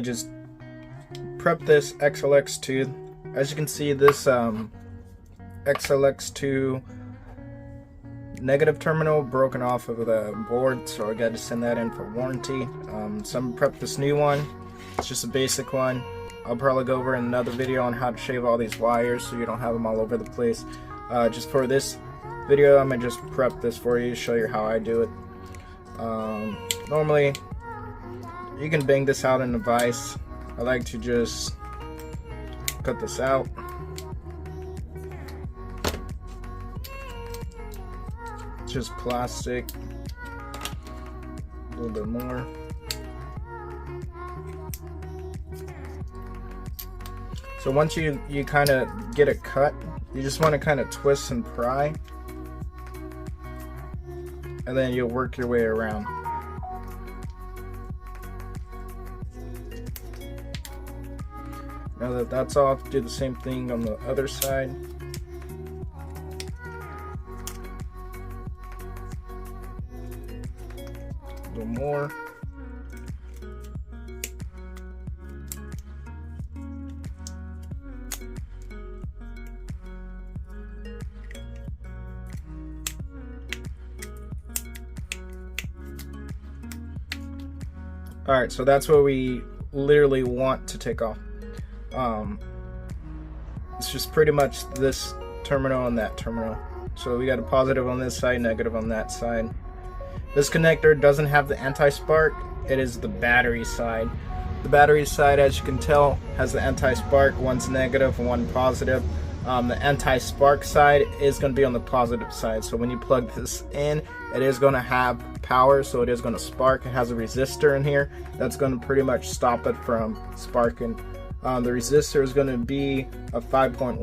gonna just prep this XLX2. As you can see, this XLX2 negative terminal broken off of the board, so I got to send that in for warranty. So I'm gonna prep this new one. It's just a basic one. I'll probably go over in another video on how to shave all these wires so you don't have them all over the place. Just for this video, I'm gonna just prep this for you, show you how I do it. Normally you can bang this out in a vise. I like to just cut this out. It's just plastic. A little bit more. So once you kind of get it cut, you just want to kind of twist and pry, and then you'll work your way around. Now that that's off, do the same thing on the other side. A little more. Alright, so that's what we literally want to take off. It's just pretty much this terminal and that terminal. So we got a positive on this side, negative on that side. This connector doesn't have the anti-spark, it is the battery side. The battery side, as you can tell, has the anti-spark. One's negative, one positive. The anti-spark side is going to be on the positive side. So when you plug this in, it is going to have power, so it is going to spark. It has a resistor in here that's going to pretty much stop it from sparking. The resistor is going to be a 5.1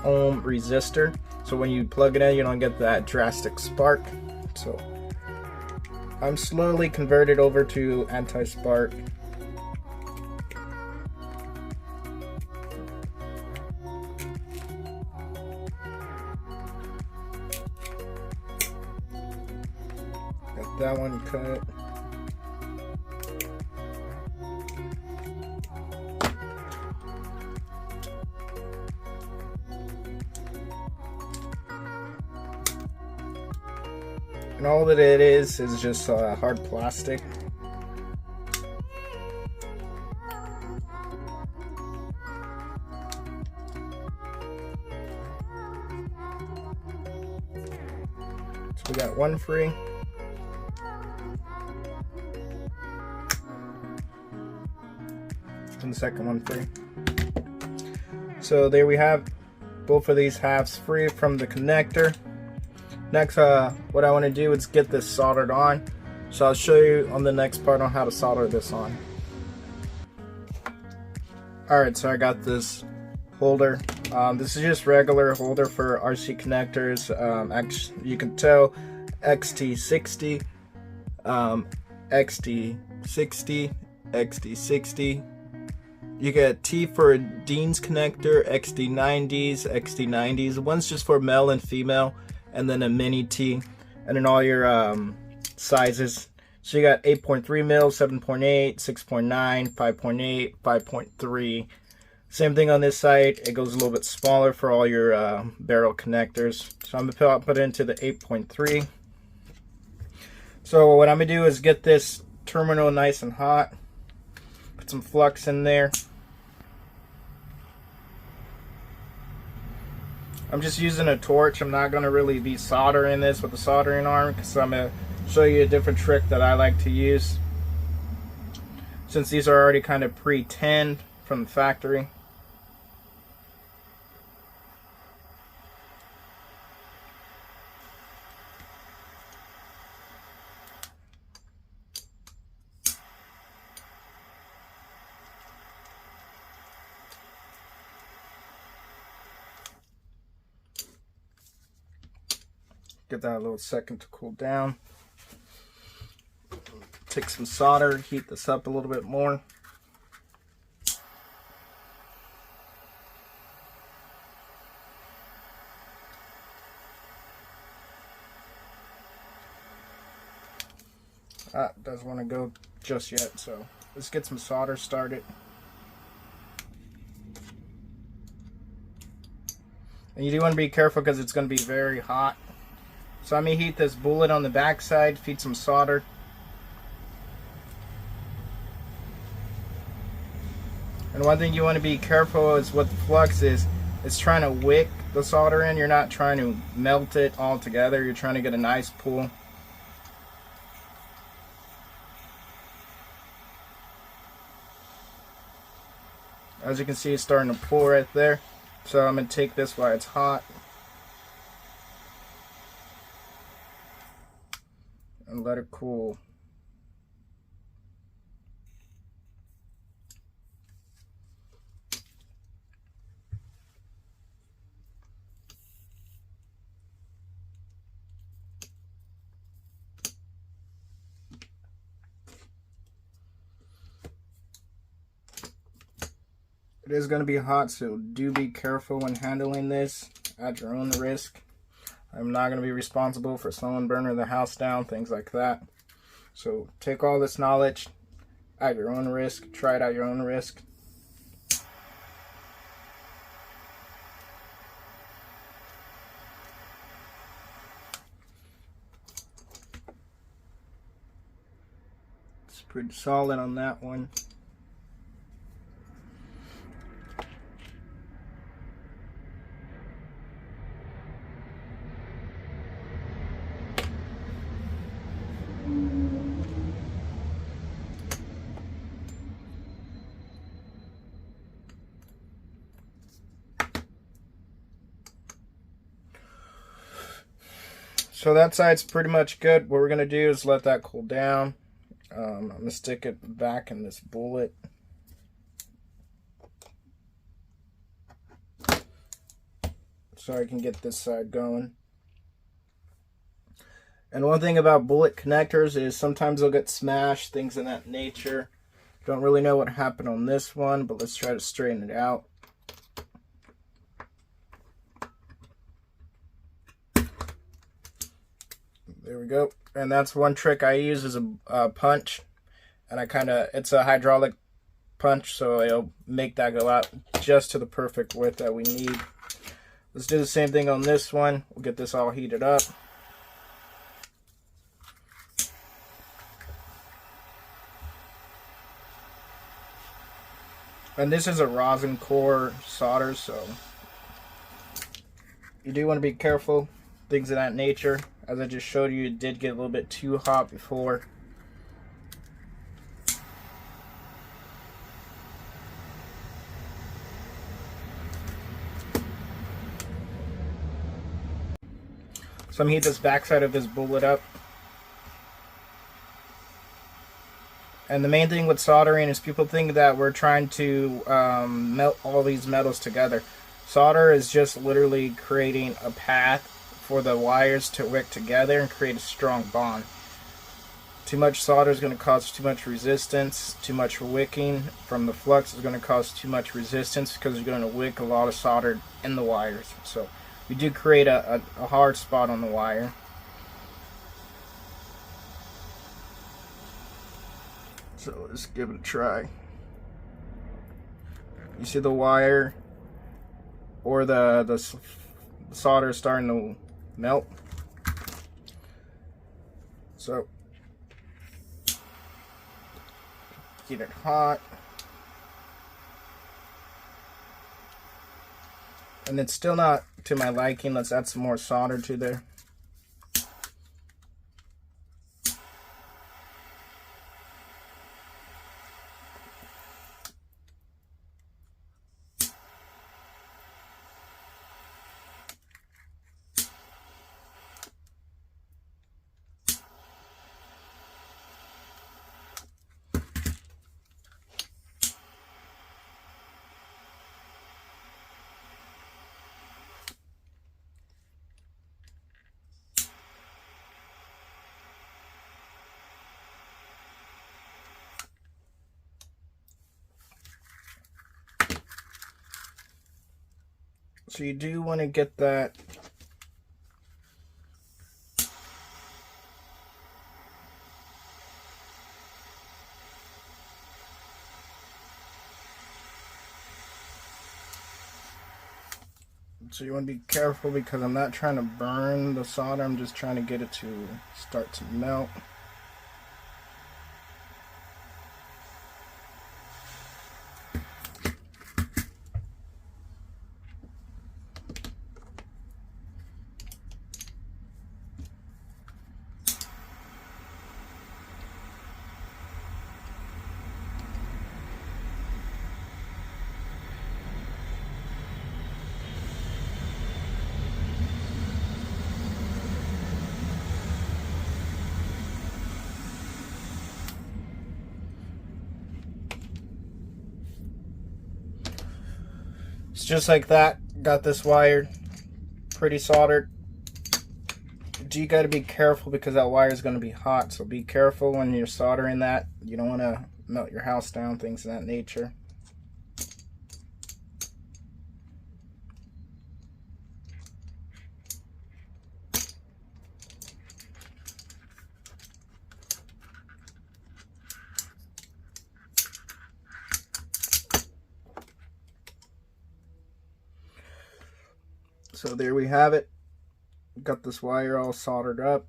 ohm resistor, so when you plug it in, you don't get that drastic spark. So I'm slowly converted over to anti-spark. Got that one cut. And all that it is just hard plastic. So we got one free. And the second one free. So there we have both of these halves free from the connector. Next, what I want to do is get this soldered on. So I'll show you on the next part on how to solder this on. Alright, so I got this holder. This is just regular holder for RC connectors. Actually, you can tell XT60, XT60, XT60. You get T for Dean's connector, XT90s, XT90s. One's just for male and female, and then a mini T, and then all your sizes. So you got 8.3 mil, 7.8, 6.9, 5.8, 5.3. Same thing on this side. It goes a little bit smaller for all your barrel connectors. So I'm gonna put it into the 8.3. So what I'm gonna do is get this terminal nice and hot. Put some flux in there. I'm just using a torch. I'm not going to really be soldering this with a soldering iron, because I'm going to show you a different trick that I like to use, since these are already kind of pre-tinned from the factory. Give that a little second to cool down. Take some solder, heat this up a little bit more. Doesn't want to go just yet, so Let's get some solder started. And you do want to be careful because it's going to be very hot. So I'm going to heat this bullet on the back side, feed some solder. And one thing you want to be careful is what the flux is. It's trying to wick the solder in. You're not trying to melt it all together. You're trying to get a nice pool. As you can see, it's starting to pool right there. So I'm going to take this while it's hot and let it cool. It is going to be hot, so do be careful when handling this at your own risk. I'm not going to be responsible for someone burning their house down, things like that. So take all this knowledge at your own risk. Try it at your own risk. It's pretty solid on that one. So that side's pretty much good. What we're going to do is let that cool down. I'm going to stick it back in this bullet. So I can get this side going. And one thing about bullet connectors is sometimes they'll get smashed, things of that nature. Don't really know what happened on this one, but let's try to straighten it out. There we go. And that's one trick I use is a punch. And it's a hydraulic punch, so it'll make that go out just to the perfect width that we need. Let's do the same thing on this one. We'll get this all heated up. And this is a rosin core solder, so you do want to be careful, things of that nature. As I just showed you, it did get a little bit too hot before. So I'm going to heat this backside of this bullet up. And the main thing with soldering is people think that we're trying to melt all these metals together. Solder is just literally creating a path for the wires to wick together and create a strong bond. Too much solder is going to cause too much resistance. Too much wicking from the flux is going to cause too much resistance because you're going to wick a lot of solder in the wires. So we do create a hard spot on the wire. So let's give it a try. You see the wire or the solder is starting to melt. So keep it hot. And it's still not to my liking. Let's add some more solder to there. So you do want to get that So you want to be careful because I'm not trying to burn the solder, I'm just trying to get it to start to melt. It's just like that. Got this wired, pretty soldered. You got to be careful because that wire is going to be hot. So be careful when you're soldering that. You don't want to melt your house down, things of that nature. So there we have it. Got this wire all soldered up.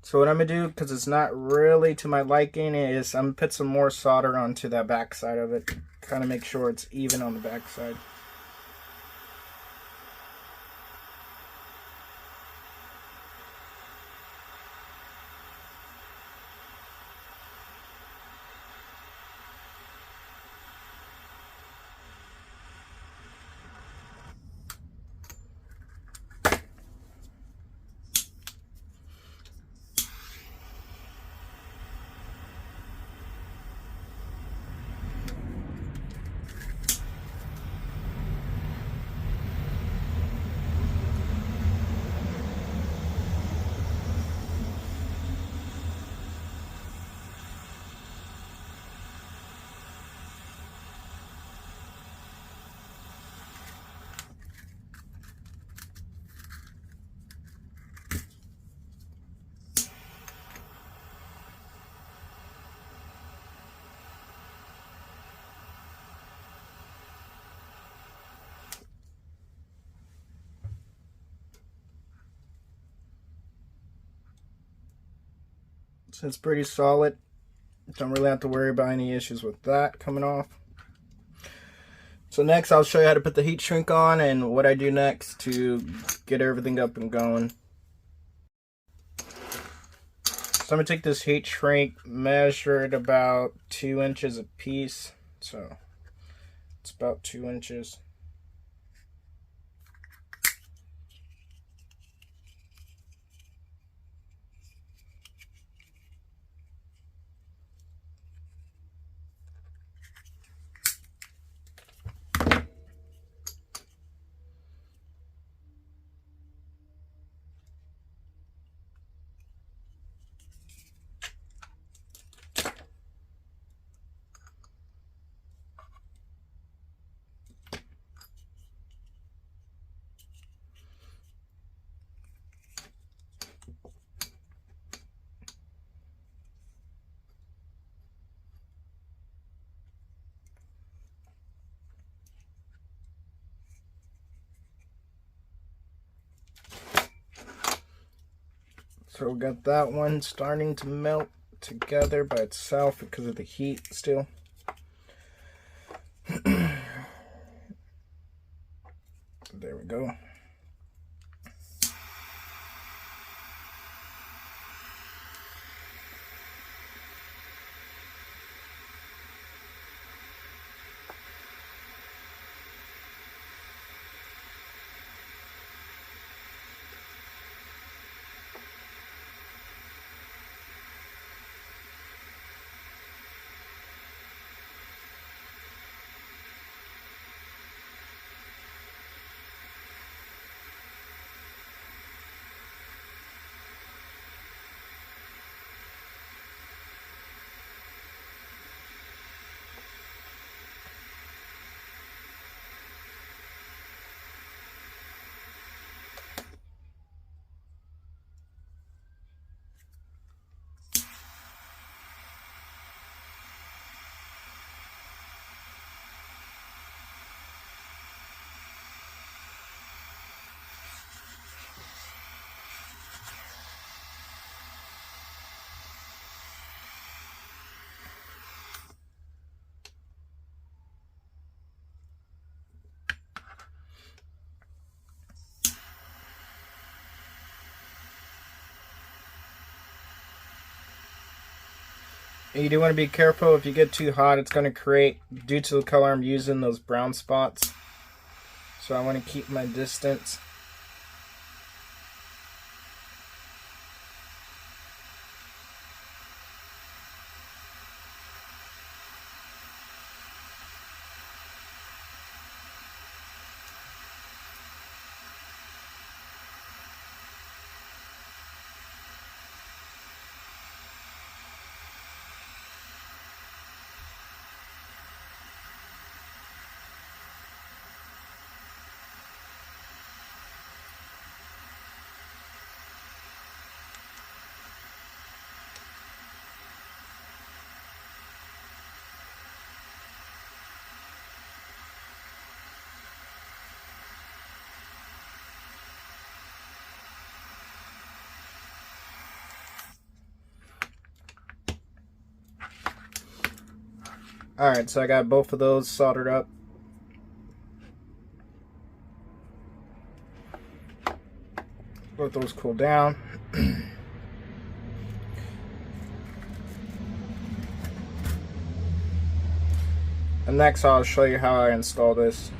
So what I'm going to do, because it's not really to my liking, is I'm going to put some more solder onto that back side of it. Kind of make sure it's even on the back side. So it's pretty solid. Don't really have to worry about any issues with that coming off. So next I'll show you how to put the heat shrink on and what I do next to get everything up and going. So I'm going to take this heat shrink, measure it about 2 inches a piece. So it's about 2 inches. So we got that one starting to melt together by itself because of the heat still. There we go. You do want to be careful. If you get too hot, it's going to create, due to the color I'm using, those brown spots. So I want to keep my distance. Alright, so I got both of those soldered up. Let those cool down. And next I'll show you how I install this.